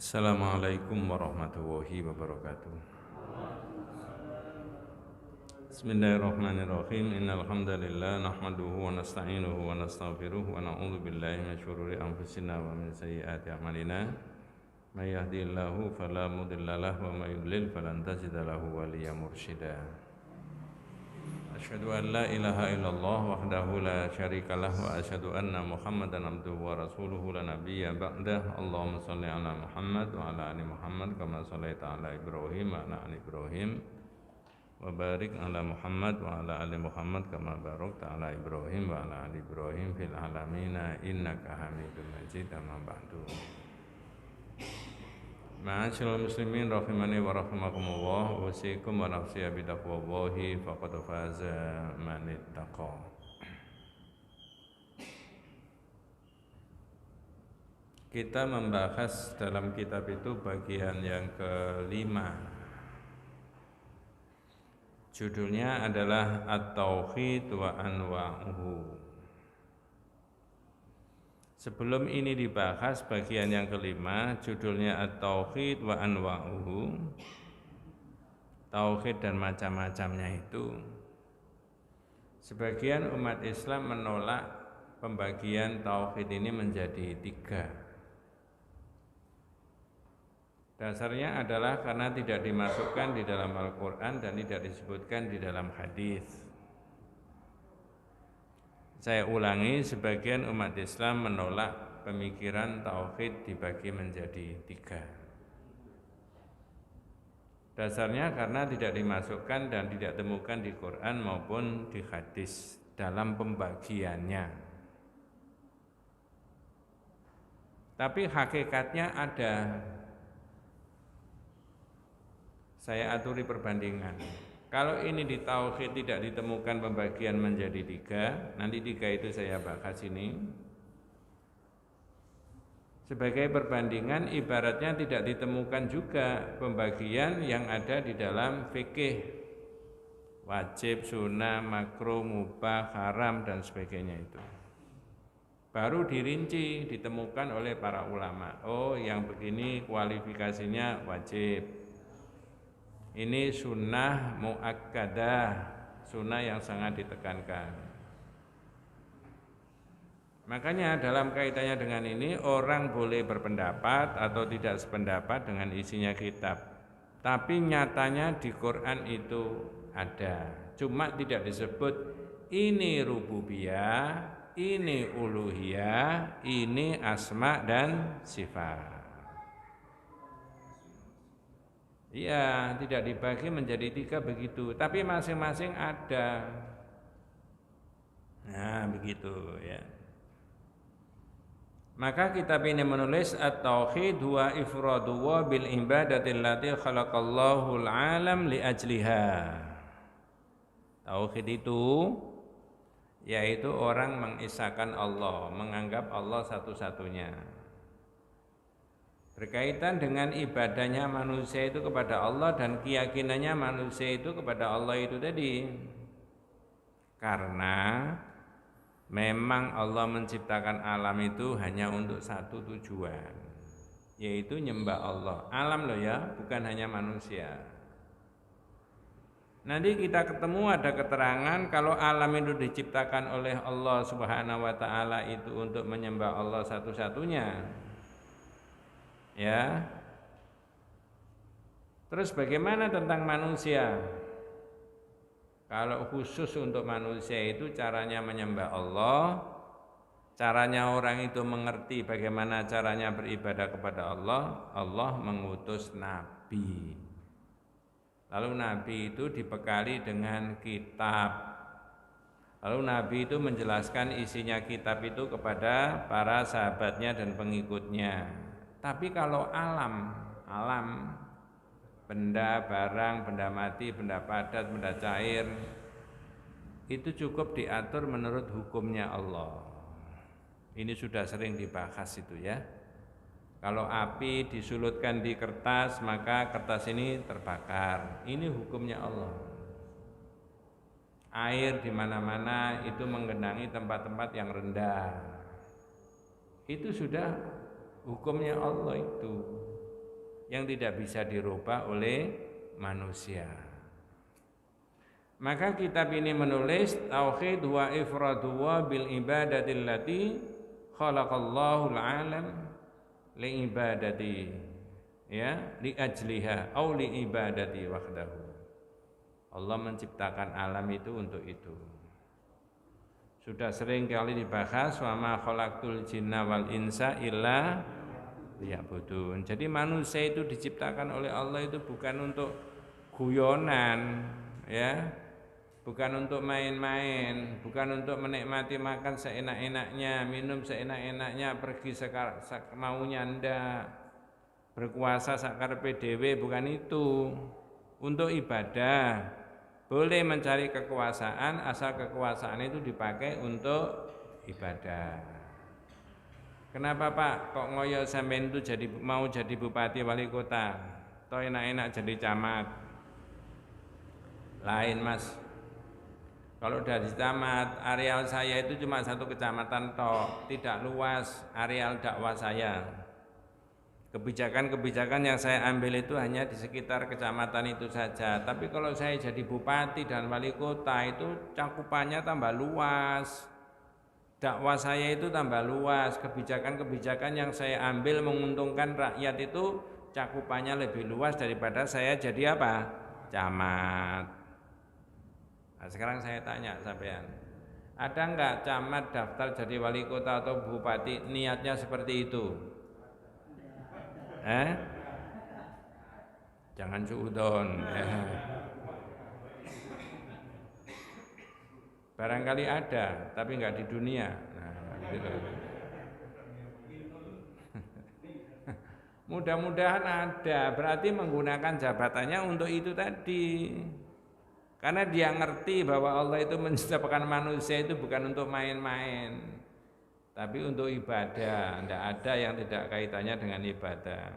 Assalamualaikum warahmatullahi wabarakatuh. Bismillahirrahmanirrahim. Innal hamdalillah nahmaduhu wa nasta'inuhu wa nastaghfiruh wa na'udzu billahi min syururi anfusina wa min sayyiati a'malina. May yahdihillahu fala mudhillalah wa may yudlil falan tajida lahu waliyyan mursyida. Asyhadu an la ilaha illallah wahdahu la syarikalah wa asyhadu anna Muhammadan abduhu wa rasuluhu la nabiyya ba'dah. Allahumma shalli ala Muhammad wa ala ali Muhammad kama shallaita ala Ibrahim wa ala ali Ibrahim wa barik ala Muhammad wa ala ali Muhammad kama barakta ala Ibrahim wa ala ali Ibrahim fil alamin innaka Hamidum Majid. Amma ba'du. Ma'asyiral muslimin rahimani wa rahimakumullah, usikum wa nafsi bi taqwallahi faqad faza man ittaqa. Kita membahas dalam kitab itu bagian yang kelima. Judulnya adalah At-Tauhid wa Anwa'uhu. Sebelum ini dibahas bagian yang kelima, judulnya At-Tauhid wa Anwa'uhu. Tauhid dan macam-macamnya itu. Sebagian umat Islam menolak pembagian tauhid ini menjadi tiga. Dasarnya adalah karena tidak dimasukkan di dalam Al-Quran dan tidak disebutkan di dalam hadis. Saya ulangi, sebagian umat Islam menolak pemikiran tauhid dibagi menjadi tiga. Dasarnya karena tidak dimasukkan dan tidak temukan di Quran maupun di hadis dalam pembagiannya. Tapi hakikatnya ada. Saya aturi perbandingan. Kalau ini di tauhid tidak ditemukan pembagian menjadi tiga, nanti tiga itu saya bahas ini. Sebagai perbandingan, ibaratnya tidak ditemukan juga pembagian yang ada di dalam fikih. Wajib, sunnah, makruh, mubah, haram, dan sebagainya itu. Baru dirinci, ditemukan oleh para ulama. Oh, yang begini kualifikasinya wajib. Ini sunnah muakkadah, sunnah yang sangat ditekankan. Makanya dalam kaitannya dengan ini orang boleh berpendapat atau tidak sependapat dengan isinya kitab. Tapi nyatanya di Quran itu ada. Cuma tidak disebut ini rububiyah, ini uluhiyah, ini asma dan sifat. Iya, tidak dibagi menjadi tiga begitu, tapi masing-masing ada. Nah, begitu ya. Maka kitab ini menulis At-Tauhid huwa ifradu wa bil ibadati allati khalaqallahu al-alam li ajliha. Tauhid itu yaitu orang mengisahkan Allah, menganggap Allah satu-satunya. Berkaitan dengan ibadahnya manusia itu kepada Allah dan keyakinannya manusia itu kepada Allah itu tadi. Karena memang Allah menciptakan alam itu hanya untuk satu tujuan, yaitu nyembah Allah. Alam loh ya, bukan hanya manusia. Nanti kita ketemu ada keterangan kalau alam itu diciptakan oleh Allah Subhanahu wa taala itu untuk menyembah Allah satu-satunya. Ya. Terus bagaimana tentang manusia? Kalau khusus untuk manusia itu caranya menyembah Allah, caranya orang itu mengerti bagaimana caranya beribadah kepada Allah, Allah mengutus nabi. Lalu nabi itu dibekali dengan kitab. Lalu nabi itu menjelaskan isinya kitab itu kepada para sahabatnya dan pengikutnya. Tapi kalau alam, benda, barang, benda mati, benda padat, benda cair, itu cukup diatur menurut hukumnya Allah. Ini sudah sering dibahas itu ya. Kalau api disulutkan di kertas, maka kertas ini terbakar. Ini hukumnya Allah. Air di mana-mana itu menggenangi tempat-tempat yang rendah. Itu sudah hukumnya Allah itu. yang tidak bisa dirubah oleh manusia. Maka kitab ini menulis tauhid wa ifradu wa bil ibadati allati khalaqallahu al-alam li ibadati, ya, li ajliha au li ibadati wahdahu. Allah menciptakan alam itu untuk itu. Sudah sering kali dibahas wa ma khalaqtul jinna wal insa illa liya'budun. Jadi manusia itu diciptakan oleh Allah itu bukan untuk guyonan, ya. Bukan untuk main-main, bukan untuk menikmati makan seenak-enaknya, minum seenak-enaknya, pergi semaunya, ndak. Berkuasa sakarepe dhewe, bukan itu. Untuk ibadah. Boleh mencari kekuasaan asal kekuasaan itu dipakai untuk ibadah. Kenapa Pak kok ngoyo sampean itu mau jadi bupati wali kota? Toh enak-enak jadi camat. Lain Mas. Kalau dari camat, areal saya itu cuma 1 kecamatan toh, tidak luas areal dakwah saya. Kebijakan-kebijakan yang saya ambil itu hanya di sekitar kecamatan itu saja. Tapi kalau saya jadi bupati dan wali kota itu cakupannya tambah luas. Dakwah saya itu tambah luas. Kebijakan-kebijakan yang saya ambil menguntungkan rakyat itu cakupannya lebih luas daripada saya jadi apa? Camat. Nah, sekarang saya tanya sampean, ada enggak camat daftar jadi wali kota atau bupati niatnya seperti itu? Jangan suudon. Barangkali ada, tapi enggak di dunia. Nah, gitu. Mudah-mudahan ada, berarti menggunakan jabatannya untuk itu tadi. Karena dia ngerti bahwa Allah itu menciptakan manusia itu bukan untuk main-main, tapi untuk ibadah. Tidak ada yang tidak kaitannya dengan ibadah.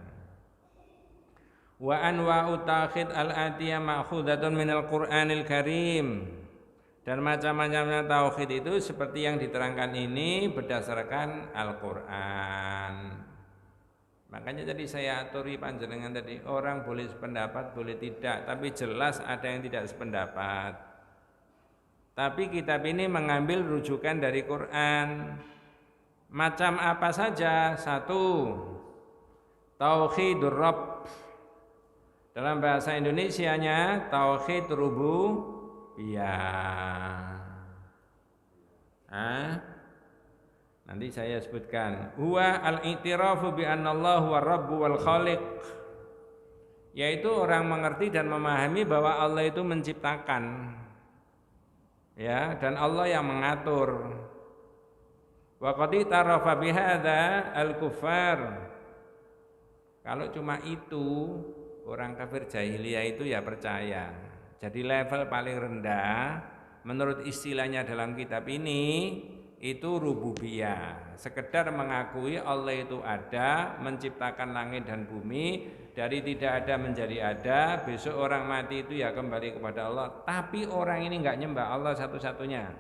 Wa anwa'u tauhid al-atiyah ma'khudatun minal Qur'anil Karim. Dan macam-macamnya tauhid itu seperti yang diterangkan ini berdasarkan Al-Qur'an. Makanya tadi saya aturi panjenengan tadi, orang boleh sependapat, boleh tidak, tapi jelas ada yang tidak sependapat. Tapi kitab ini mengambil rujukan dari Quran. Macam apa saja? 1. Tauhidur Rabb. Dalam bahasa Indonesianya tauhid rububiyah. Nanti saya sebutkan. Huwa al-i'tirafu bi anna Allah huwa Rabbu wal Khaliq. Yaitu orang mengerti dan memahami bahwa Allah itu menciptakan. Ya, dan Allah yang mengatur. Wa qad i'tarafa bihadza al-kuffar. Kalau cuma itu, orang kafir jahiliyah itu ya percaya. Jadi level paling rendah menurut istilahnya dalam kitab ini itu rububiyah, sekedar mengakui Allah itu ada, menciptakan langit dan bumi, dari tidak ada menjadi ada, besok orang mati itu ya kembali kepada Allah, tapi orang ini enggak nyembah Allah satu-satunya.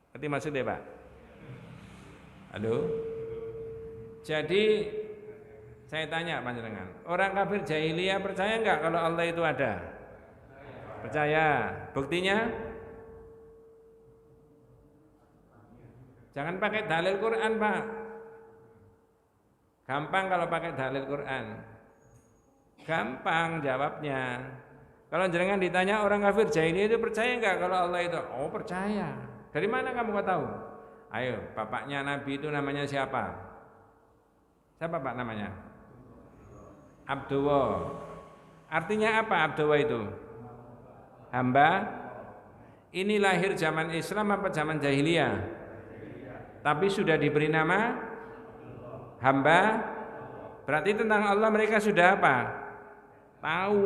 Ngerti maksudnya Pak? Halo? Jadi saya tanya panjenengan, orang kafir jahiliyah percaya enggak kalau Allah itu ada? Percaya. Buktinya? Jangan pakai dalil Quran Pak. Gampang kalau pakai dalil Quran. Gampang jawabnya. Kalau jenengan ditanya orang kafir jahiliyah itu percaya enggak kalau Allah itu? Oh percaya. Dari mana kamu kok tahu? Ayo, bapaknya Nabi itu namanya siapa? Siapa Pak namanya? Abdullah. Artinya apa Abdullah itu? Hamba. Ini lahir zaman Islam apa zaman jahiliyah? Tapi sudah diberi nama hamba. Berarti tentang Allah mereka sudah apa? Tahu.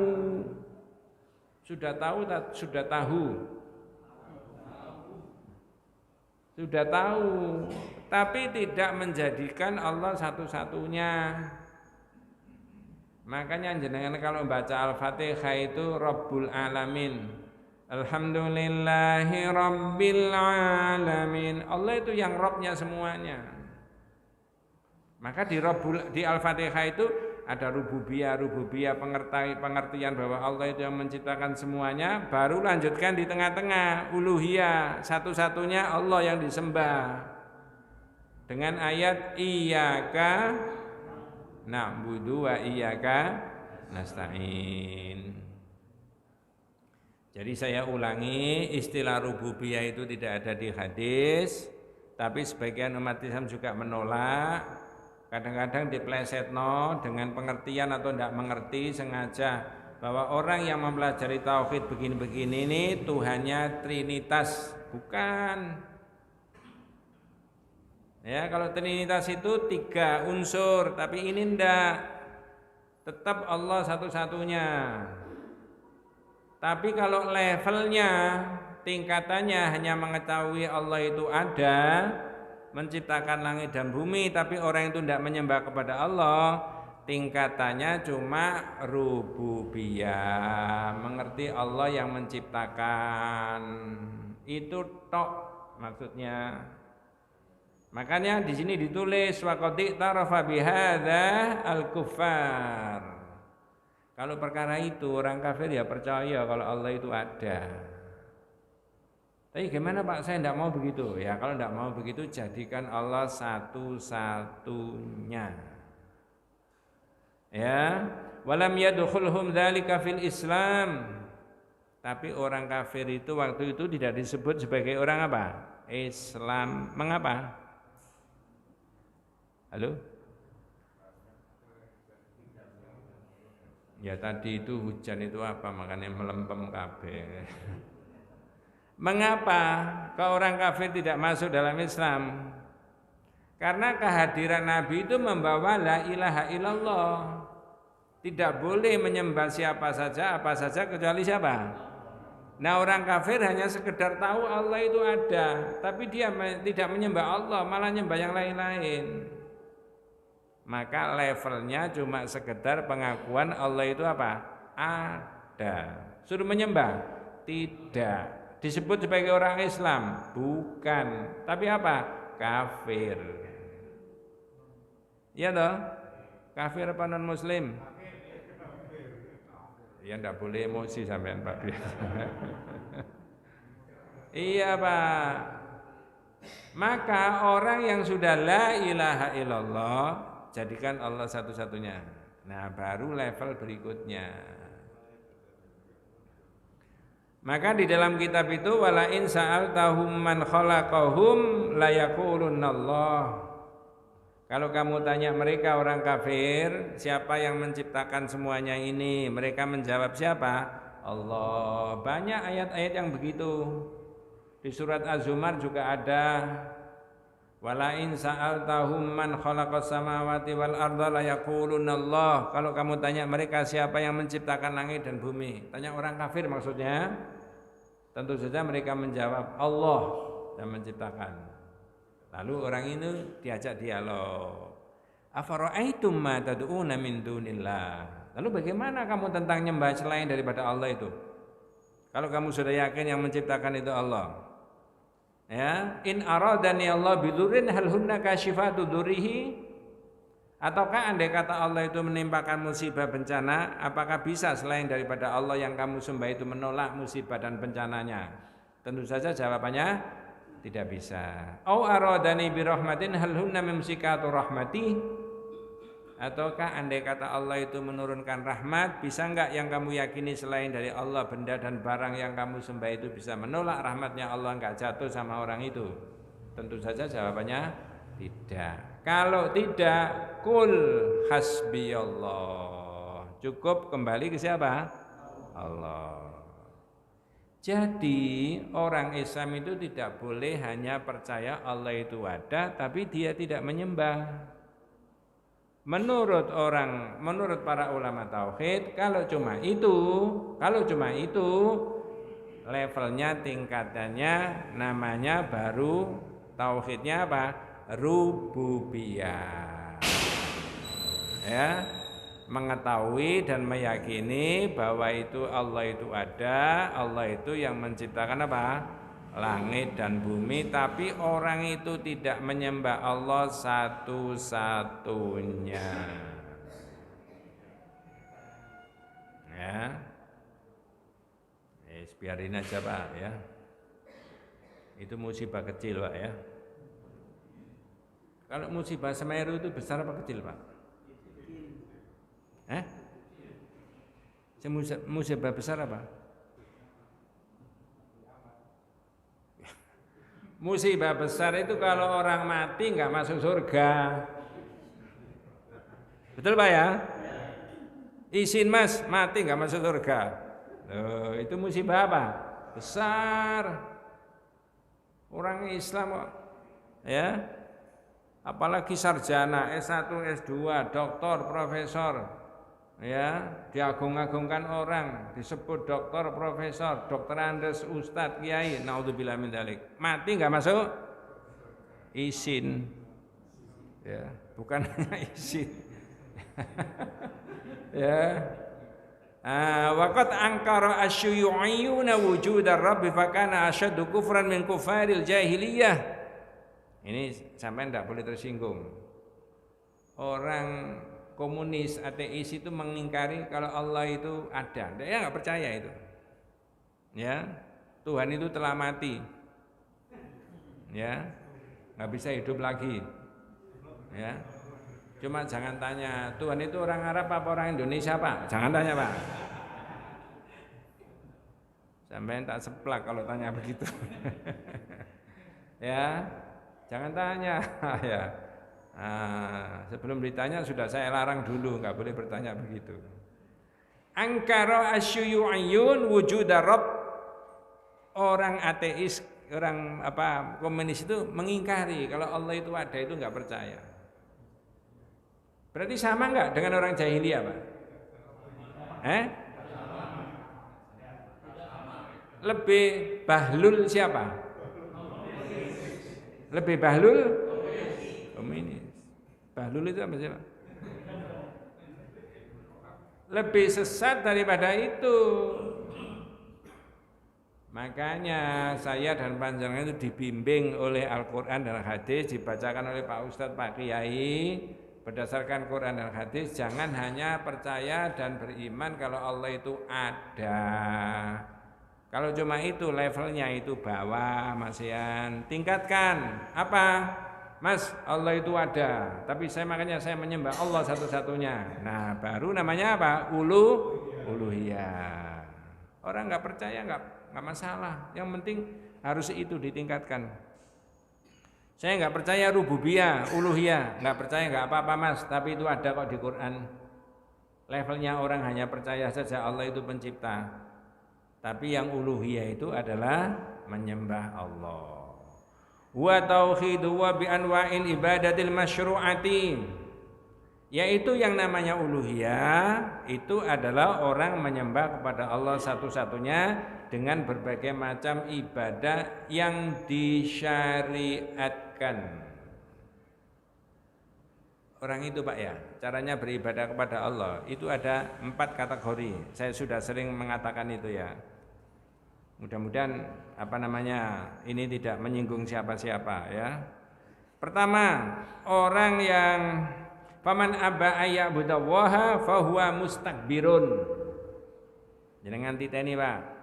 Sudah tahu, sudah tahu. Sudah tahu, tapi tidak menjadikan Allah satu-satunya. Makanya jenengan kalau baca Al-Fatihah itu Rabbul Alamin. Alhamdulillahi Rabbil Alamin. Allah itu yang Rabbnya semuanya. Maka di Al-Fatihah itu ada rububiyah pengertian bahwa Allah itu yang menciptakan semuanya, baru lanjutkan di tengah-tengah uluhiyah, satu-satunya Allah yang disembah dengan ayat iyyaka na'budu wa iyyaka nasta'in. Jadi saya ulangi, istilah rububiyah itu tidak ada di hadis, tapi sebagian umat Islam juga menolak. Kadang-kadang diplesetno dengan pengertian atau tidak mengerti sengaja bahwa orang yang mempelajari tauhid begini-begini ini Tuhannya Trinitas, bukan. Ya, kalau Trinitas itu 3 unsur, tapi ini ndak. Tetap Allah satu-satunya. Tapi kalau levelnya, tingkatannya hanya mengetahui Allah itu ada, menciptakan langit dan bumi, tapi orang itu tidak menyembah kepada Allah, tingkatannya cuma rububiyah, mengerti Allah yang menciptakan. Itu tok maksudnya. Makanya di sini ditulis waqad tarafa bihadza al-kuffar. Kalau perkara itu orang kafir ya percaya kalau Allah itu ada. Tapi gimana Pak, saya tidak mau begitu. Ya kalau tidak mau begitu jadikan Allah satu-satunya. Ya, walam yadkhulhum dzalika fil Islam. Tapi orang kafir itu waktu itu tidak disebut sebagai orang apa? Islam. Mengapa? Halo? Ya tadi itu hujan itu apa, makanya melempem kabeh. Mengapa kau orang kafir tidak masuk dalam Islam? Karena kehadiran Nabi itu membawa la ilaha illallah. Tidak boleh menyembah siapa saja, apa saja kecuali siapa? Nah orang kafir hanya sekedar tahu Allah itu ada, tapi dia tidak menyembah Allah, malah menyembah yang lain-lain. Maka levelnya cuma sekedar pengakuan Allah itu apa? Ada. Suruh menyembah? Tidak. Disebut sebagai orang Islam? Bukan. Tapi apa? Kafir. Iya toh? Kafir apa non muslim? Ya enggak boleh emosi sampean Pak. Iya Pak. Maka orang yang sudah la ilaha illallah, jadikan Allah satu-satunya. Nah baru level berikutnya. Maka di dalam kitab itu wala in sa'altahum man khalaqahum la yaqulunallah. Kalau kamu tanya mereka orang kafir, siapa yang menciptakan semuanya ini? Mereka menjawab siapa? Allah. Banyak ayat-ayat yang begitu. Di surat Az-Zumar juga ada. Wala in sa'altahum man khalaqas samawati wal arda la yaqulunallah. Kalau kamu tanya mereka siapa yang menciptakan langit dan bumi, tanya orang kafir maksudnya, tentu saja mereka menjawab Allah yang menciptakan. Lalu orang itu diajak dialog. Afara'aitum ma tad'una min dunillah. Lalu bagaimana kamu tentang nyembah selain daripada Allah itu? Kalau kamu sudah yakin yang menciptakan itu Allah. Ya, in aradani Allah bidurin hal hunna kasyifatu dzurrihi, ataukah andai kata Allah itu menimpakan musibah bencana, apakah bisa selain daripada Allah yang kamu sembah itu menolak musibah dan bencananya? Tentu saja jawabannya tidak bisa. Au aradani birahmatin hal hunna mumsikatu rahmati, ataukah andai kata Allah itu menurunkan rahmat, bisa enggak yang kamu yakini selain dari Allah, benda dan barang yang kamu sembah itu bisa menolak rahmatnya Allah, enggak jatuh sama orang itu? Tentu saja jawabannya tidak. Kalau tidak, kul hasbiyallah. Cukup kembali ke siapa? Allah. Jadi orang Islam itu tidak boleh hanya percaya Allah itu ada, tapi dia tidak menyembah. Menurut para ulama tauhid, kalau cuma itu levelnya, tingkatannya, namanya baru tauhidnya apa? Rububiyah. Ya, mengetahui dan meyakini bahwa itu Allah itu ada, Allah itu yang menciptakan apa? Langit dan bumi, tapi orang itu tidak menyembah Allah satu-satunya. Ya. Biarin aja Pak ya. Itu musibah kecil Pak ya. Kalau musibah Semeru itu besar apa kecil Pak? Musibah besar apa? Musibah besar itu kalau orang mati nggak masuk surga. Betul Pak ya? Izin Mas, mati nggak masuk surga. Loh, itu musibah apa? Besar. Orang Islam kok, ya, apalagi sarjana S1, S2, doktor, profesor, ya, diagung-agungkan orang, disebut doktor, profesor, dokter Andes, ustadz, kiai, naudzubillah min dzalik. Mati nggak masuk? Izin, ya, bukan hanya izin. Ya. Waqad angkara asyuyu'iyuna wujudar rabbi fakana asyaddu kufran min kufaril jahiliyah. Ini sampai tidak boleh tersinggung. Orang komunis, ateis itu mengingkari kalau Allah itu ada. Dia nggak percaya itu. Ya, Tuhan itu telah mati. Ya, nggak bisa hidup lagi. Ya, cuma jangan tanya Tuhan itu orang Arab apa orang Indonesia Pak. Jangan tanya Pak. Sampai tak seplak kalau tanya begitu. Ya, jangan tanya. Ya. Sebelum ditanya sudah saya larang dulu, nggak boleh bertanya begitu. Angkara asyuyu'iyun wujudar rabb. Orang ateis, orang komunis itu mengingkari kalau Allah itu ada, itu nggak percaya. Berarti sama nggak dengan orang jahiliyah Pak? Lebih bahlul siapa? Lebih bahlul? Komunis. Bahlul itu apa sih Pak? Lebih sesat daripada itu. Makanya saya dan panjenengan itu dibimbing oleh Al-Quran dan Hadis, dibacakan oleh Pak Ustadz, Pak Kiai, berdasarkan Quran dan Hadis. Jangan hanya percaya dan beriman kalau Allah itu ada. Kalau cuma itu levelnya itu bawah, Mas Yan. Tingkatkan. Apa? Mas, Allah itu ada. Tapi makanya saya menyembah Allah satu-satunya. Nah, baru namanya apa? Uluhiyah. Orang nggak percaya nggak masalah. Yang penting harus itu ditingkatkan. Saya nggak percaya rububiyah, uluhiyah. Nggak percaya nggak apa-apa Mas. Tapi itu ada kok di Quran. Levelnya orang hanya percaya saja Allah itu pencipta. Tapi yang uluhiyah itu adalah menyembah Allah. Wa tauhidu wa bi anwa'in ibadatil masyru'ati. Yaitu yang namanya uluhiyah itu adalah orang menyembah kepada Allah satu-satunya dengan berbagai macam ibadah yang disyariatkan. Orang itu Pak ya, caranya beribadah kepada Allah itu ada 4 kategori. Saya sudah sering mengatakan itu ya. Mudah-mudahan ini tidak menyinggung siapa-siapa ya. Pertama, orang yang faman aba ayya'budallaha fahuwa mustakbirun. Jangan titeni Pak.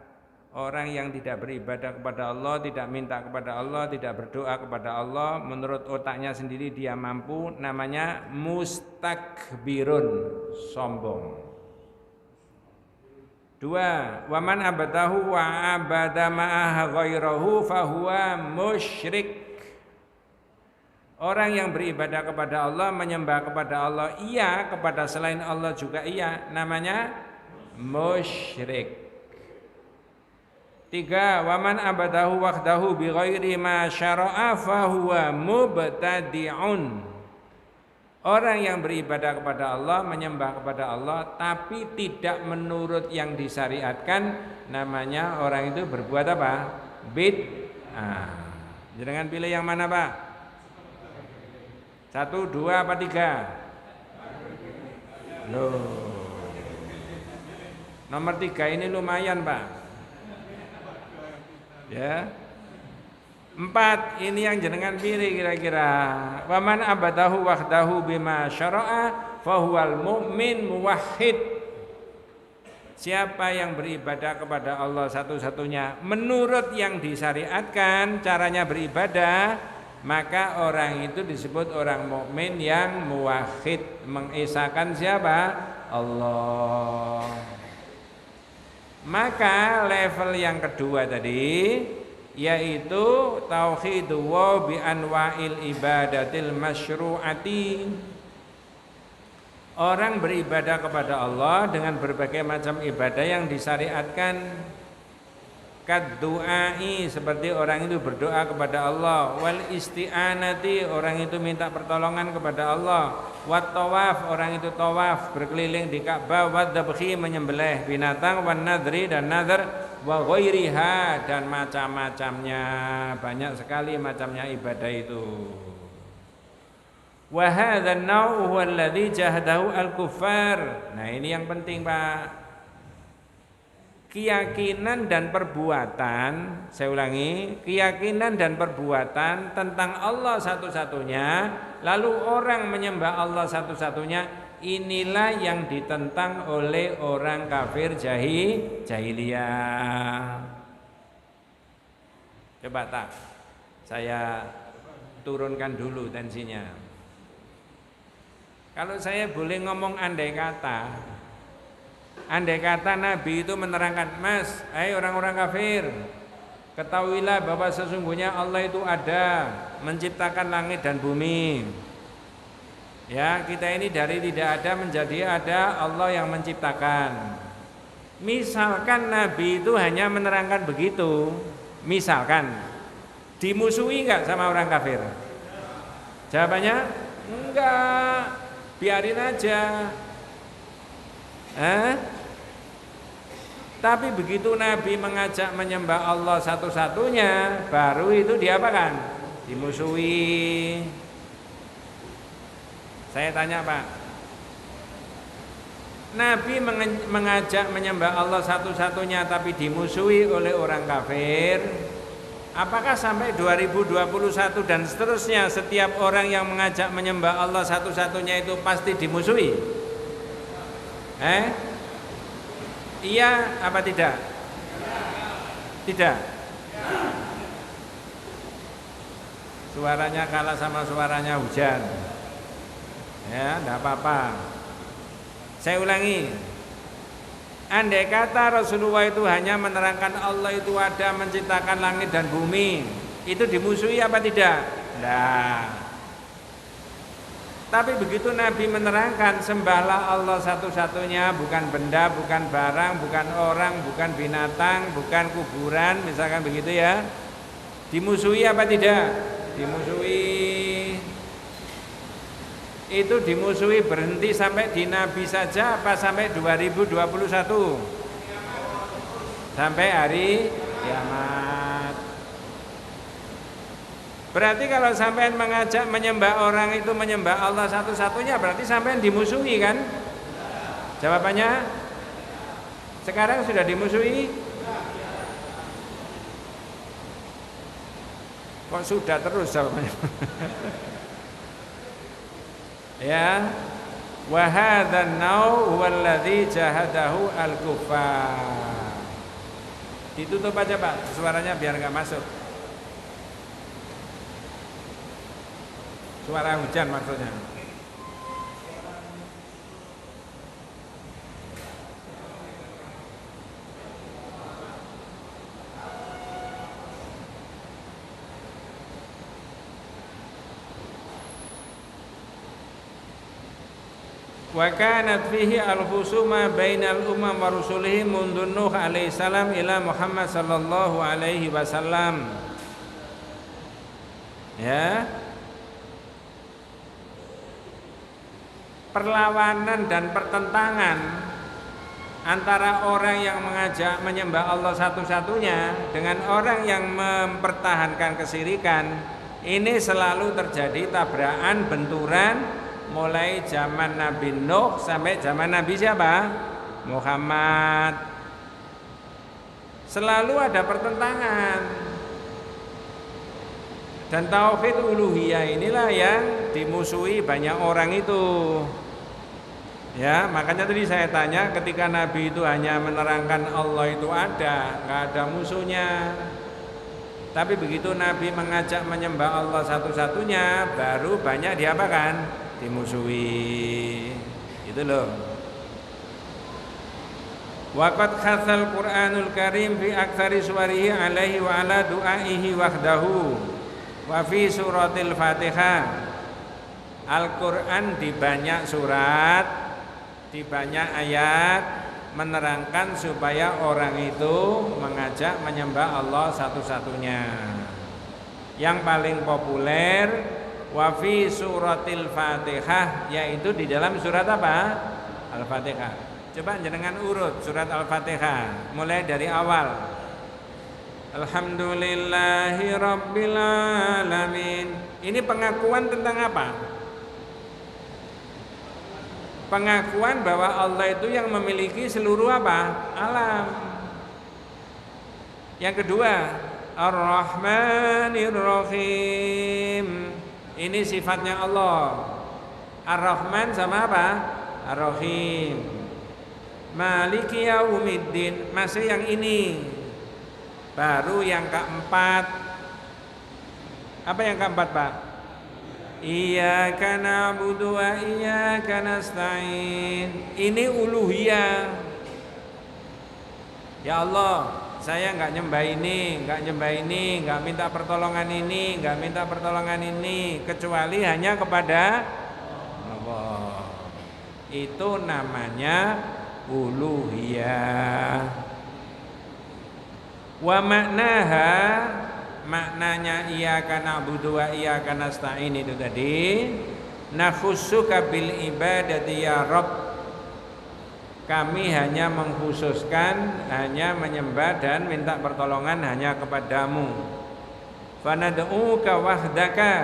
Orang yang tidak beribadah kepada Allah, tidak minta kepada Allah, tidak berdoa kepada Allah, menurut otaknya sendiri dia mampu, namanya mustakbirun, sombong. 2, waman abadahu wa abada ma'aha ghairahu fahuwa musyrik. Orang yang beribadah kepada Allah, menyembah kepada Allah iya, kepada selain Allah juga iya, namanya musyrik. 3, waman abadahu wahdahu bi ghairi ma syara'a fahuwa mubtadi'un. Orang yang beribadah kepada Allah, menyembah kepada Allah tapi tidak menurut yang disyariatkan, namanya orang itu berbuat apa? Bid'ah. Jangan pilih yang mana Pak? 1, 2 apa 3? Loh. Nomor 3 ini lumayan Pak. Ya. 4 ini yang jenengan pilih kira-kira. Waman abadahu wahdahu bima syara'a fahuwal mu'min muwahhid. siapa yang beribadah kepada Allah satu-satunya menurut yang disyariatkan caranya beribadah, maka orang itu disebut orang mukmin yang muwahhid, mengesahkan siapa? Allah. Maka level yang kedua tadi yaitu tauhidu wa bi anwa'il ibadatil masyru'ati. Orang beribadah kepada Allah dengan berbagai macam ibadah yang disyariatkan. Kaddu'ai, seperti orang itu berdoa kepada Allah. Wal isti'anati, orang itu minta pertolongan kepada Allah. Wat tawaf, orang itu tawaf berkeliling di Ka'bah. Wat dabhi, menyembelih binatang. Wan nadri, dan nadar. Wa ghairiha, dan macam-macamnya. Banyak sekali macamnya ibadah itu. Wa hadzal naw' huwa alladhi jahadahu al-kuffar. Nah, ini yang penting, Pak. Keyakinan dan perbuatan, saya ulangi, keyakinan dan perbuatan tentang Allah satu-satunya, lalu orang menyembah Allah satu-satunya, inilah yang ditentang oleh orang kafir jahiliyah. Coba tak, saya turunkan dulu tensinya. Kalau saya boleh ngomong andai kata Nabi itu menerangkan, Mas, hai orang-orang kafir, ketahuilah bahwa sesungguhnya Allah itu ada, menciptakan langit dan bumi. Ya, kita ini dari tidak ada menjadi ada, Allah yang menciptakan. Misalkan Nabi itu hanya menerangkan begitu, misalkan, dimusuhi enggak sama orang kafir? Jawabannya enggak, biarin aja. Tapi begitu Nabi mengajak menyembah Allah satu-satunya, baru itu diapakan? Dimusuhi. Saya tanya, Pak, Nabi mengajak menyembah Allah satu-satunya tapi dimusuhi oleh orang kafir. Apakah sampai 2021 dan seterusnya setiap orang yang mengajak menyembah Allah satu-satunya itu pasti dimusuhi? Iya apa tidak? Tidak. Suaranya kalah sama suaranya hujan. Ya, enggak apa-apa. Saya ulangi. Andai kata Rasulullah itu hanya menerangkan Allah itu ada, menciptakan langit dan bumi, itu dimusuhi apa tidak? Nah, tapi begitu Nabi menerangkan sembahlah Allah satu-satunya, bukan benda, bukan barang, bukan orang, bukan binatang, bukan kuburan, misalkan begitu ya, dimusuhi apa tidak? Dimusuhi. Itu dimusuhi berhenti sampai di Nabi saja apa sampai 2021? Sampai hari kiamat. Berarti kalau sampean mengajak menyembah orang itu menyembah Allah satu-satunya, berarti sampean dimusuhi kan? Jawabannya sekarang sudah dimusuhi? Kok sudah terus jawabannya? Ya, wa hadzal naw huwa alladzi jahadahu al-kuffar. Ditutup aja, Pak, suaranya biar enggak masuk. Suara hujan maksudnya. Wa kanat fihi al-khusuma bainal umam wa rusulihi mundu Nuh alaihi salam ila Muhammad sallallahu alaihi wasallam. Ya. Perlawanan dan pertentangan antara orang yang mengajak menyembah Allah satu-satunya dengan orang yang mempertahankan kesyirikan, ini selalu terjadi tabrakan, benturan mulai zaman Nabi Nuh sampai zaman Nabi siapa? Muhammad. Selalu ada pertentangan. Dan tauhid uluhiyah inilah yang dimusuhi banyak orang itu. Ya, makanya tadi saya tanya ketika Nabi itu hanya menerangkan Allah itu ada, nggak ada musuhnya. Tapi begitu Nabi mengajak menyembah Allah satu-satunya, baru banyak diapakan? Dimusuhi. Itu loh. Waqad khassal Qur'anul Karim fi aktsari suwarihi alaihi wa ala du'aihi wahdahu. Wa fi suratil Fatihah. Al-Qur'an di banyak surat, di banyak ayat menerangkan supaya orang itu mengajak menyembah Allah satu-satunya. Yang paling populer wa fi suratil Fatihah, yaitu di dalam surat apa? Al-Fatihah. Coba jenengan urut surat Al-Fatihah mulai dari awal. Alhamdulillahi rabbil alamin. Ini pengakuan tentang apa? Pengakuan bahwa Allah itu yang memiliki seluruh apa? Alam. Yang kedua, Ar-Rahmanir Rahim. Ini sifatnya Allah. Ar-Rahman sama apa? Ar-Rahim. Maliki Yaumiddin. Masih yang ini. Baru yang keempat. Apa yang keempat, Pak? Iyyaka na'budu wa iyyaka nasta'in. Ini uluhiyah. Ya Allah, saya enggak nyembah ini, enggak minta pertolongan ini, kecuali hanya kepada Allah. Itu namanya uluhiyah. Wa maknaha, maknanya iyyaka na'budu wa iyyaka nasta'in itu tadi, nakhussuka bil ibadati ya Rabb. Kami hanya mengkhususkan, hanya menyembah dan minta pertolongan hanya kepadamu. Fanad'uka wahdaka,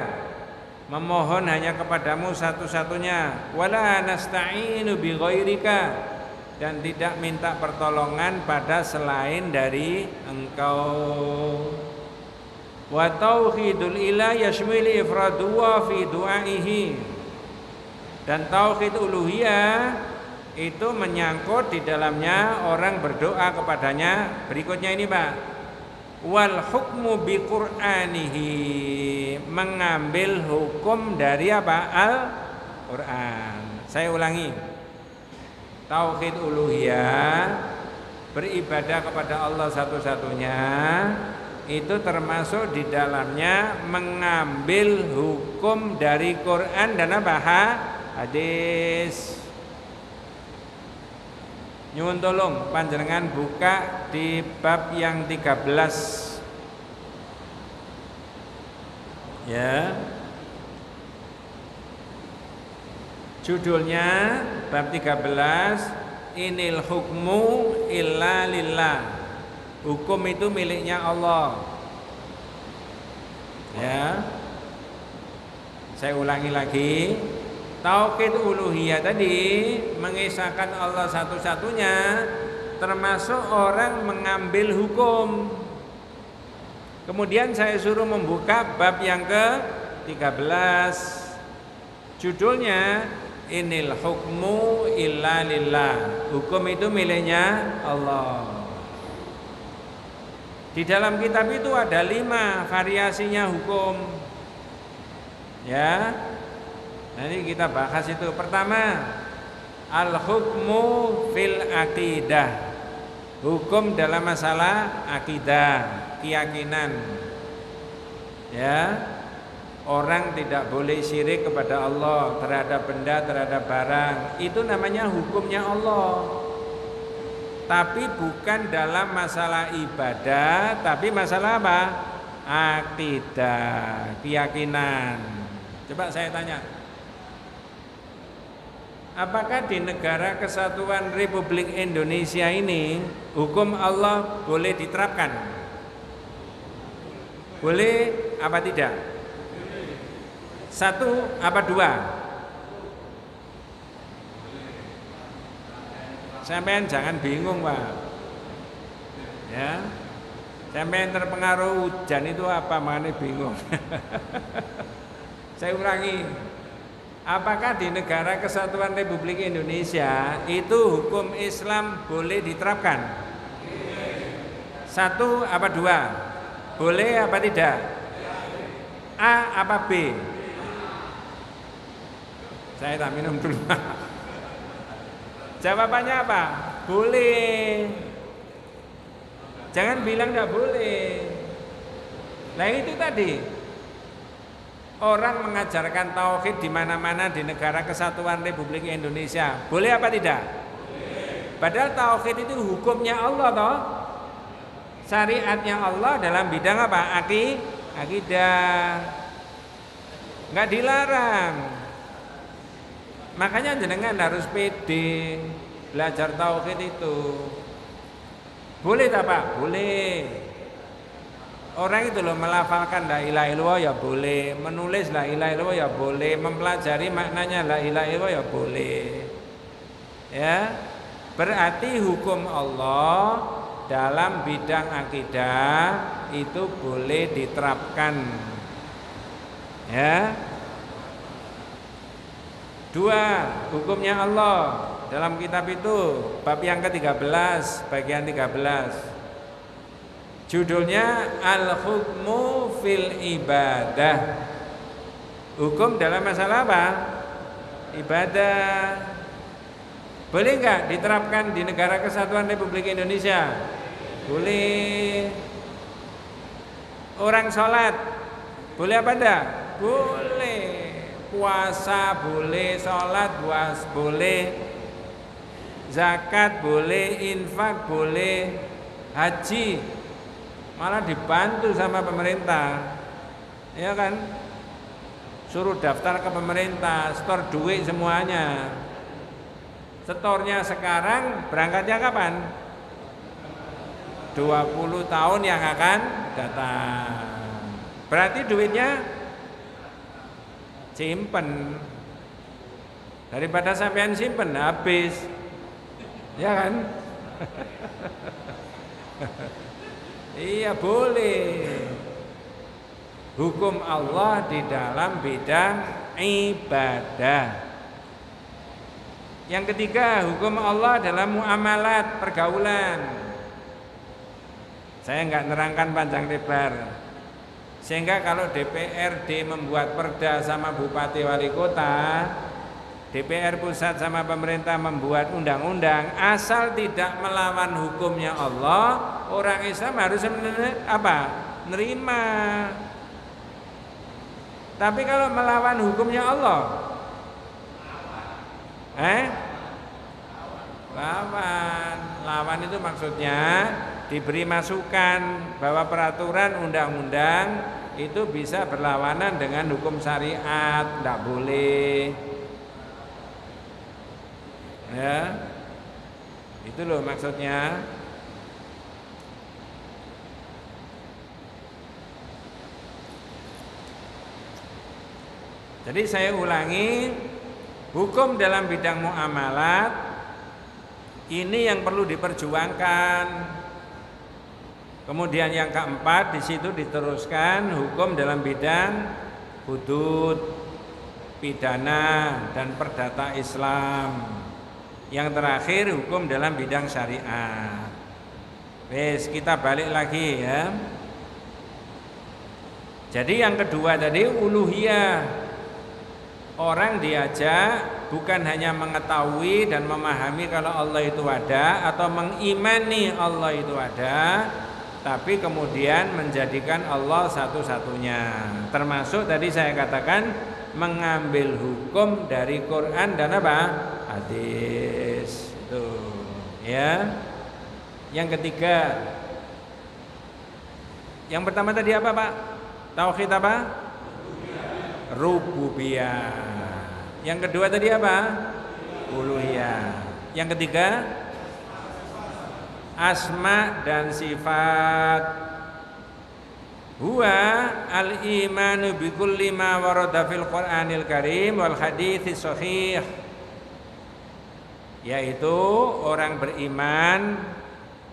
memohon hanya kepadamu satu-satunya. Wala nasta'inu bi ghairika, dan tidak minta pertolongan pada selain dari Engkau. Wa tauhidul ilah yashmil ifradu wa fi du'aihi. Dan tauhid uluhiyah itu menyangkut di dalamnya orang berdoa kepadanya. Berikutnya ini, Pak. Wal hukmu bi Qur'anihi, mengambil hukum dari apa? Al-Qur'an. Saya ulangi. Tauhid uluhiyah, beribadah kepada Allah satu-satunya, itu termasuk di dalamnya mengambil hukum dari Quran dan apa? Hadis. Nyuwun tolong panjenengan buka di bab yang 13. Ya. Judulnya bab 13, Inil hukmu illa lillah. Hukum itu miliknya Allah. Ya. Saya ulangi lagi. Tauhid uluhiyah tadi mengisahkan Allah satu-satunya, termasuk orang mengambil hukum. Kemudian saya suruh membuka bab yang ke-13. Judulnya Inil hukmu illa lillah. Hukum itu miliknya Allah. Di dalam kitab itu ada 5 variasinya hukum. Ya. Nanti kita bahas itu. Pertama, al-hukmu fil aqidah. Hukum dalam masalah akidah, keyakinan. Ya. Orang tidak boleh syirik kepada Allah terhadap benda, terhadap barang. Itu namanya hukumnya Allah. Tapi bukan dalam masalah ibadah, tapi masalah apa? Akidah, keyakinan. Coba saya tanya. Apakah di negara Kesatuan Republik Indonesia ini hukum Allah boleh diterapkan? Boleh apa tidak? 1 apa 2? Sampean jangan bingung, Pak. Ya. Sampean terpengaruh hujan itu apa, makanya bingung. Saya ulangi. Apakah di negara Kesatuan Republik Indonesia itu hukum Islam boleh diterapkan? Satu apa dua? Boleh apa tidak? A apa B? Saya tak minum dulu. Jawabannya apa? Boleh. Jangan bilang tidak boleh. Nah itu tadi. Orang mengajarkan tauhid di mana-mana di negara Kesatuan Republik Indonesia. Boleh apa tidak? Boleh. Padahal tauhid itu hukumnya Allah toh. Syariatnya Allah dalam bidang apa? Akidah. Enggak dilarang. Makanya jenengan harus pede belajar tauhid itu. Boleh tak Pak? Boleh. Orang itu loh melafalkan la ilaha illallah ya boleh, menulis la ilaha illallah ya boleh, mempelajari maknanya la ilaha illallah ya boleh. Ya. Berarti hukum Allah dalam bidang akidah itu boleh diterapkan. Ya. Dua, hukumnya Allah dalam kitab itu bab yang ke-13 bagian 13. Judulnya Al-Hukmu fil Ibadah. Hukum dalam masalah apa? Ibadah. Boleh enggak diterapkan di negara Kesatuan Republik Indonesia? Boleh. Orang sholat boleh apa enggak? Boleh. Puasa boleh, sholat boleh, zakat boleh, infak boleh, haji malah dibantu sama pemerintah, ya kan? Suruh daftar ke pemerintah, setor duit semuanya. Setornya sekarang, berangkatnya kapan? 20 tahun yang akan datang. Berarti duitnya simpen. Daripada sampean simpen habis, ya kan? Iya boleh. Hukum Allah di dalam bidang ibadah. Yang ketiga, hukum Allah dalam muamalat, pergaulan. Saya enggak nerangkan panjang lebar. Sehingga kalau DPRD membuat perda sama bupati wali kota, DPR pusat sama pemerintah membuat undang-undang, asal tidak melawan hukumnya Allah, orang Islam harus nerima. Tapi kalau melawan hukumnya Allah, lawan itu maksudnya diberi masukan bahwa peraturan undang-undang itu bisa berlawanan dengan hukum syariat, tidak boleh. Ya, itu loh maksudnya. Jadi saya ulangi, hukum dalam bidang muamalat ini yang perlu diperjuangkan. Kemudian yang keempat di situ diteruskan hukum dalam bidang hudud, pidana dan perdata Islam. Yang terakhir hukum dalam bidang syariat. Wes, kita balik lagi ya. Jadi yang kedua tadi uluhiyah. Orang diajak bukan hanya mengetahui dan memahami kalau Allah itu ada atau mengimani Allah itu ada, tapi kemudian menjadikan Allah satu-satunya. Termasuk tadi saya katakan mengambil hukum dari Quran dan apa? Hadis. Itu ya. Yang ketiga. Yang pertama tadi apa, Pak? Tauhid apa? Rububiyah. Yang kedua tadi apa? Uluhiyah. Yang ketiga asma dan sifat. Huwa al-imanu bi kulli ma warada fil Qur'anil Karim wal hadits sahih. Yaitu orang beriman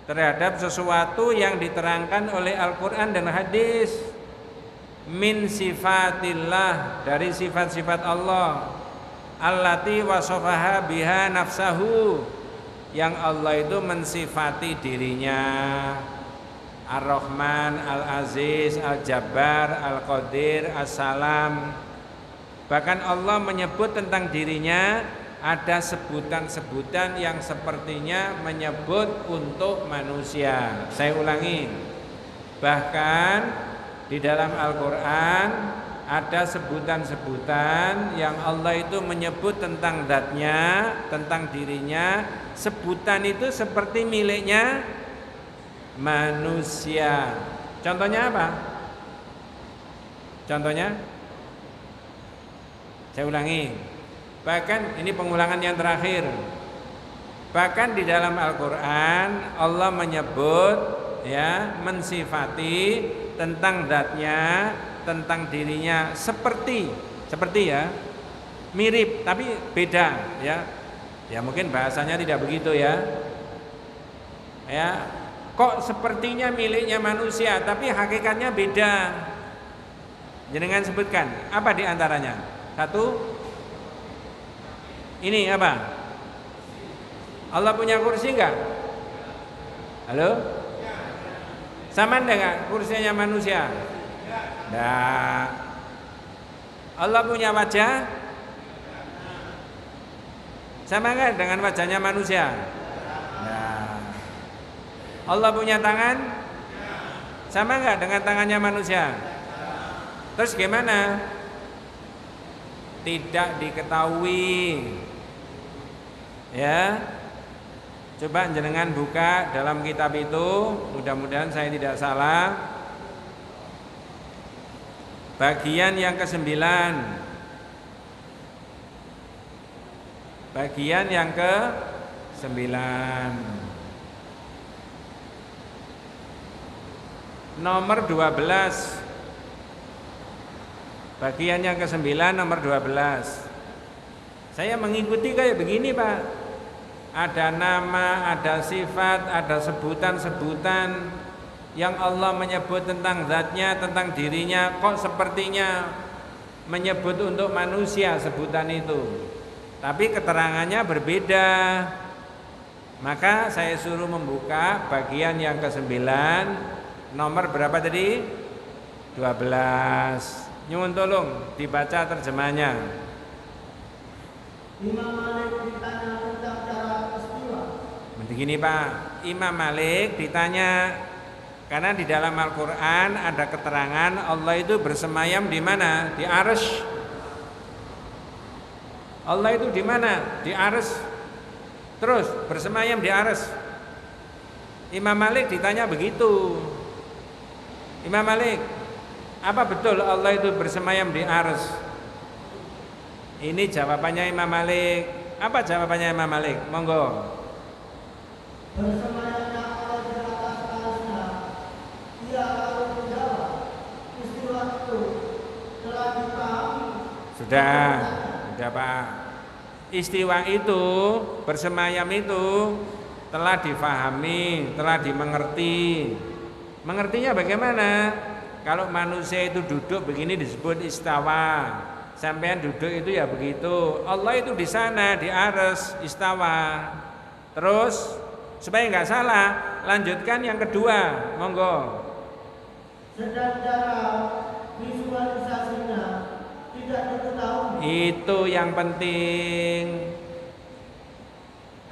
terhadap sesuatu yang diterangkan oleh Al-Qur'an dan hadis min sifatillah, dari sifat-sifat Allah, allati wasofaha biha nafsahu, yang Allah itu mensifati dirinya Ar-Rahman, Al-Aziz, Al-Jabbar, Al-Qadir, As-Salam. Bahkan Allah menyebut tentang dirinya ada sebutan-sebutan yang sepertinya menyebut untuk manusia. Saya ulangi, bahkan di dalam Al-Quran ada sebutan-sebutan yang Allah itu menyebut tentang zatnya, tentang dirinya. Sebutan itu seperti miliknya manusia. Contohnya apa? Contohnya? Saya ulangi. Bahkan ini pengulangan yang terakhir. Bahkan di dalam Al-Quran Allah menyebut, ya, mensifati tentang zatnya, tentang dirinya seperti ya, mirip tapi beda, ya. Ya mungkin bahasanya tidak begitu ya. Ya, kok sepertinya miliknya manusia tapi hakikatnya beda. Jenengan sebutkan apa di antaranya? Satu, ini apa? Allah punya kursi enggak? Halo? Sama enggak kursinya manusia? Enggak. Allah punya wajah? Sama enggak dengan wajahnya manusia? Enggak. Allah punya tangan? Sama enggak dengan tangannya manusia? Terus gimana? Tidak diketahui. Ya. Coba jenengan buka dalam kitab itu, mudah-mudahan saya tidak salah. Bagian yang ke-9. Bagian yang ke-9. Nomor 12. Bagian yang ke-9 nomor 12. Saya mengikuti kayak begini, Pak. Ada nama, ada sifat, ada sebutan-sebutan yang Allah menyebut tentang zatnya, tentang dirinya. Kok sepertinya menyebut untuk manusia sebutan itu, tapi keterangannya berbeda. Maka saya suruh membuka bagian yang ke-9. Nomor berapa tadi? 12. Nyuwun tolong dibaca terjemahnya. Imam Malik ditanya tentang cara istiwa. Begini Pak, Imam Malik ditanya, karena di dalam Al-Quran ada keterangan Allah itu bersemayam di mana? Di arsy. Allah itu di mana? Di arsy. Terus bersemayam di arsy. Imam Malik ditanya begitu. Imam Malik, apa betul Allah itu bersemayam di arsy? Ini jawabannya Imam Malik. Apa jawabannya Imam Malik? Monggo. Bersemayamnya Allah di atas arsy-Nya. Ia lalu menjawab, istiwa itu telah dipahami. Sudah Pak. Istiwa itu, bersemayam itu telah difahami, telah dimengerti. Mengertinya bagaimana? Kalau manusia itu duduk begini disebut istawa. Sampean duduk itu ya begitu. Allah itu di sana, di arsy, istawa. Terus supaya nggak salah, lanjutkan yang kedua, monggo. Sedang cara visualisasinya tidak diketahui. Itu yang penting.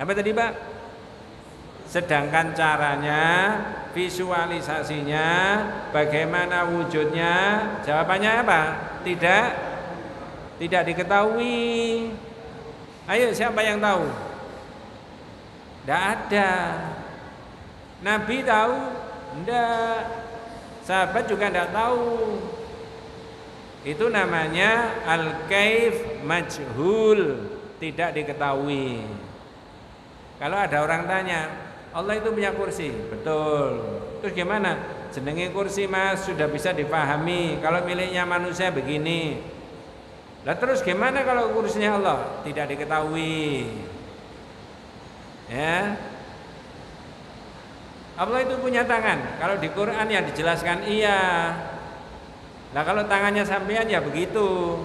Apa tadi Pak? Sedangkan caranya, visualisasinya, bagaimana wujudnya, jawabannya apa? Tidak diketahui. Ayo siapa yang tahu? Tidak ada. Nabi tahu? Tidak. Sahabat juga tidak tahu. Itu namanya al-kaif majhul, tidak diketahui. Kalau ada orang tanya, Allah itu punya kursi, betul. Terus gimana? Jenenge kursi Mas, sudah bisa dipahami. Kalau miliknya manusia begini. Lah terus gimana kalau kursinya Allah? Tidak diketahui. Ya. Allah itu punya tangan. Kalau di Quran ya dijelaskan iya. Nah kalau tangannya sampean ya begitu.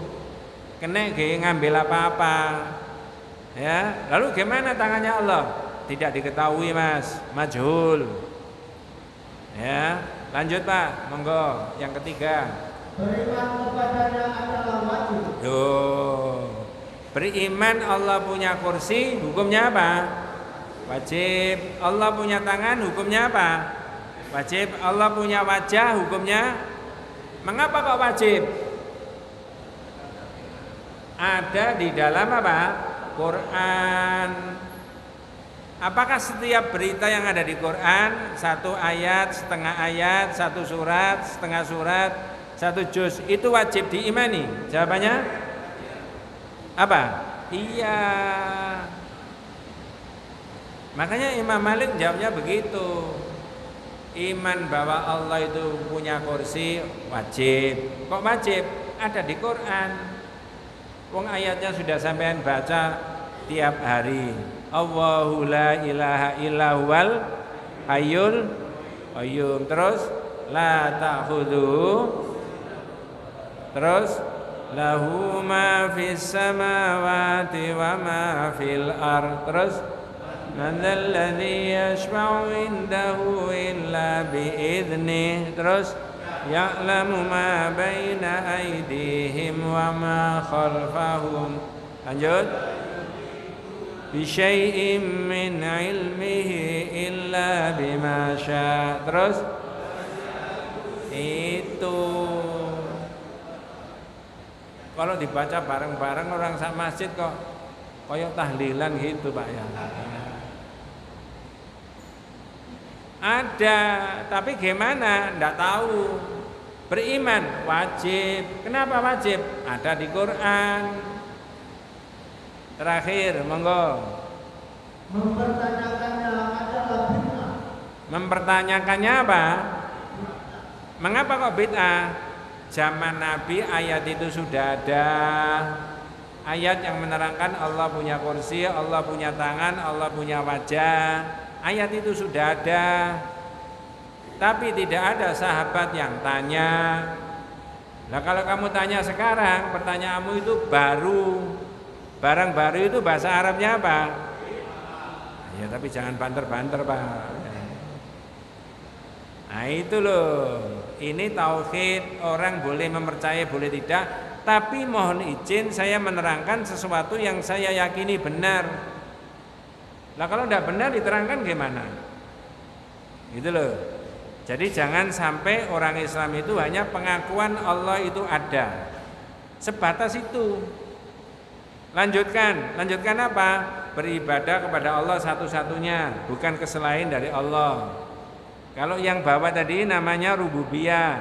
kena ngambil apa-apa. Ya, lalu gimana tangannya Allah? Tidak diketahui, Mas, majhul. Ya, lanjut Pak, monggo yang ketiga. Beriman kepadanya adalah wajib. Beriman Allah punya kursi, hukumnya apa? Wajib. Allah punya tangan, hukumnya apa? Wajib. Allah punya wajah, hukumnya mengapa kok wajib? Ada di dalam apa? Quran. Apakah setiap berita yang ada di Quran, satu ayat, setengah ayat, satu surat, setengah surat, satu juz, itu wajib diimani? Jawabannya apa? Iya. Makanya Imam Malik jawabnya begitu. Iman bahwa Allah itu punya kursi wajib. Kok wajib? Ada di Quran. Wong ayatnya sudah sampean baca tiap hari. Allahu la ilaha illa huwal hayyul qayyum. Terus la ta'khudhuhu. Terus lahu ma fis samawati wa ma fil ard. Terus man dzal ladzi yashfa'u indahu illa bi idznih. Terus ya'lamu ma baina aydihim wa ma khalfahum. Lanjut. Bi syai'in min ilmihi illa bima syaa. Terus itu kalau dibaca bareng-bareng orang sak masjid kok koyok tahlilan gitu Pak ya. Ada, tapi gimana? Ndak tahu. Beriman wajib. Kenapa wajib? Ada di Quran. Terakhir, monggo. Mempertanyakannya adalah bid'ah. Mempertanyakannya apa? Mengapa kok bid'ah? Zaman Nabi ayat itu sudah ada. Ayat yang menerangkan Allah punya kursi, Allah punya tangan, Allah punya wajah. Ayat itu sudah ada. Tapi tidak ada sahabat yang tanya. Nah kalau kamu tanya sekarang, pertanyaanmu itu baru. Barang baru itu bahasa Arabnya apa? Ya tapi jangan banter-banter Pak. Nah itu loh. Ini tauhid, orang boleh mempercayai boleh tidak. Tapi mohon izin saya menerangkan sesuatu yang saya yakini benar. Nah kalau tidak benar diterangkan gimana? Gitu loh. Jadi jangan sampai orang Islam itu hanya pengakuan Allah itu ada. Sebatas itu. Lanjutkan apa? Beribadah kepada Allah satu-satunya, bukan ke selain dari Allah. Kalau yang bawah tadi namanya rububiyah.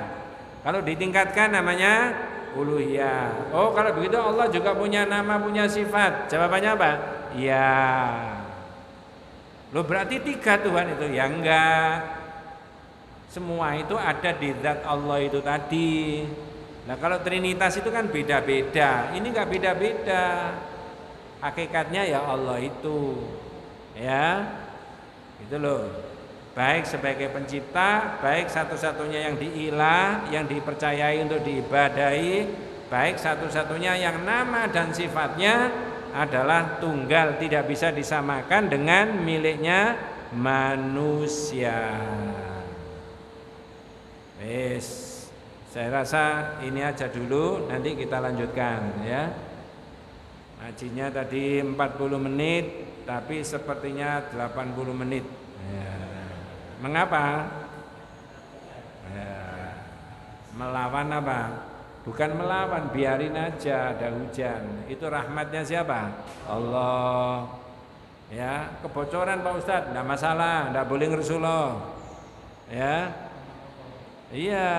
Kalau ditingkatkan namanya uluhiyah. Oh, kalau begitu Allah juga punya nama, punya sifat. Jawabannya apa? Ya. Loh berarti 3 Tuhan itu? Ya enggak. Semua itu ada di zat Allah itu tadi. Nah kalau Trinitas itu kan beda-beda. Ini enggak beda-beda. Hakikatnya ya Allah itu. Ya. Itu loh. Baik sebagai pencipta, baik satu-satunya yang diilah, yang dipercayai untuk diibadahi, baik satu-satunya yang nama dan sifatnya adalah tunggal, tidak bisa disamakan dengan miliknya manusia. Saya rasa ini aja dulu, nanti kita lanjutkan ya. Ngajinya tadi 40 menit, tapi sepertinya 80 menit. Ya. Mengapa? Ya. Melawan apa? Bukan melawan, biarin aja ada hujan. Itu rahmatnya siapa? Allah. Ya, kebocoran Pak Ustadz, enggak masalah, enggak boleh ngerusuloh. Ya. Iya,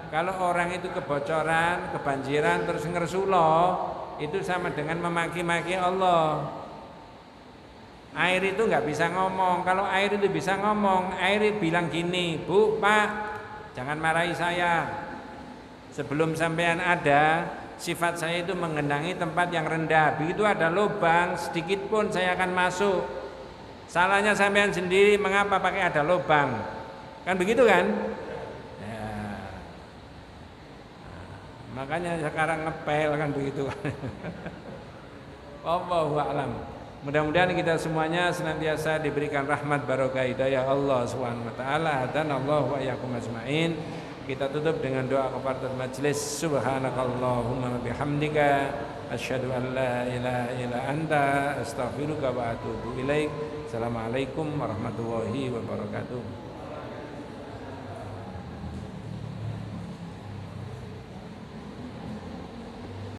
kalau orang itu kebocoran, kebanjiran terus ngerusuloh, itu sama dengan memaki-maki Allah. Air itu nggak bisa ngomong. Kalau air itu bisa ngomong, air bilang gini, Bu, Pak, jangan marahi saya. Sebelum sampean ada, sifat saya itu mengendangi tempat yang rendah. Begitu ada lubang, sedikit pun saya akan masuk. Salahnya sampean sendiri, mengapa pakai ada lubang? Kan begitu kan? Ya. Makanya sekarang ngepel kan begitu. Wallahu a'lam. Mudah-mudahan kita semuanya senantiasa diberikan rahmat barokah hidayah Allah Subhanahu wa taala dan Allah wa iyyakum ajmain. Kita tutup dengan doa kafaratul majelis. Subhanakallahumma wa bihamdika asyhadu an la ilaha illa anta astaghfiruka wa atubu ilaik. Assalamualaikum warahmatullahi wabarakatuh.